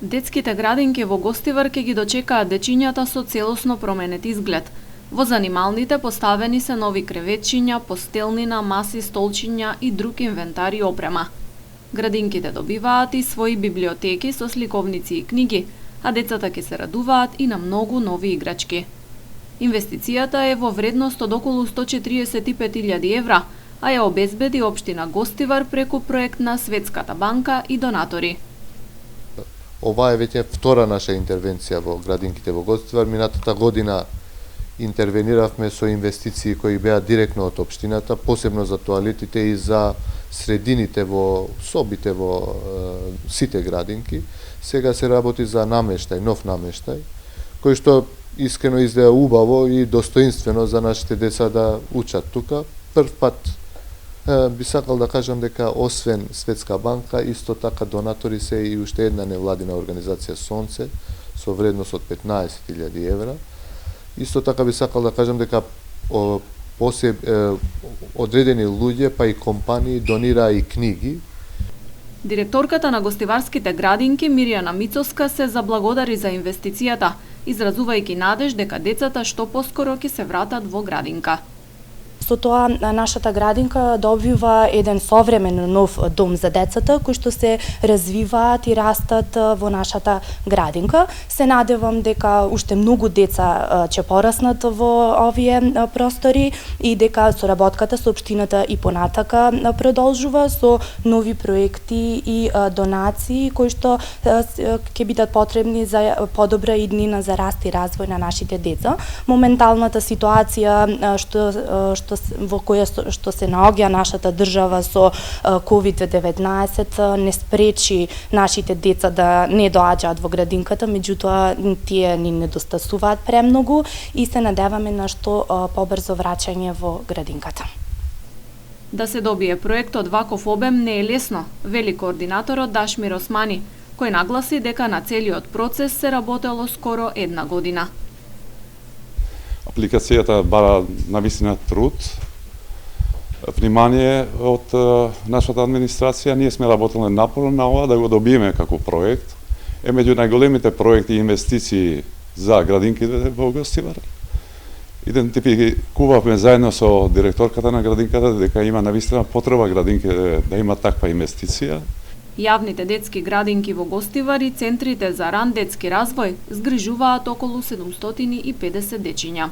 Детските градинки во Гостивар ќе ги дочекаат дечињата со целосно променет изглед. Во занималните поставени се нови креветчиња, постелнина, маси, столчиња и друг инвентар и опрема. Градинките добиваат и своји библиотеки со сликовници и книги, а децата ќе се радуваат и на многу нови играчки. Инвестицијата е во вредност од околу 145.000 евра, а ја обезбеди општина Гостивар преку проект на Светската банка и донатори. Ова е веќе втора наша интервенција во градинките во Гостивар. Минатата година интервениравме со инвестиции кои беа директно од општината, посебно за тоалетите и за средините во собите во сите градинки. Сега се работи за намештај, нов намештај, кој што искрено изгледа убаво и достоинствено за нашите деца да учат тука. Прв пат би сакал да кажам дека освен Светска банка, исто така донатори се и уште една невладина организација Сонце со вредност од 15.000 евра. Исто така би сакал да кажам дека одредени луѓе па и компании донираа и книги. Директорката на гостиварските градинки Мирјана Мицовска се заблагодари за инвестицијата, изразувајќи надеж дека децата што поскоро ќе се вратат во градинка. Со тоа нашата градинка добива еден современ нов дом за децата кои што се развиваат и растат во нашата градинка. Се надевам дека уште многу деца ќе пораснат во овие простори и дека соработката со општината и понатака продолжува со нови проекти и донации кои што ќе бидат потребни за подобра иднина за раст и развој на нашите деца. Моменталната ситуација што во која што се наоѓа нашата држава со COVID-19 не спречи нашите деца да не доаѓаат во градинката, меѓутоа тие ни недостасуваат премногу и се надеваме на што побрзо враќање во градинката. Да се добие проект од ваков обем не е лесно, вели координаторот Дашмир Османи, кој нагласи дека на целиот процес се работело скоро една година. Апликацијата бара навистина труд, внимание од нашата администрација. Ние сме работеле напорно на ова да го добиеме како проект. Е меѓу најголемите проекти и инвестиции за градинките во Гостивар. Идентификувавме заедно со директорката на градинката дека има навистина потреба градинките да има таква инвестиција. Јавните детски градинки во Гостивар и центрите за ран детски развој згрижуваат околу 750 дечиња.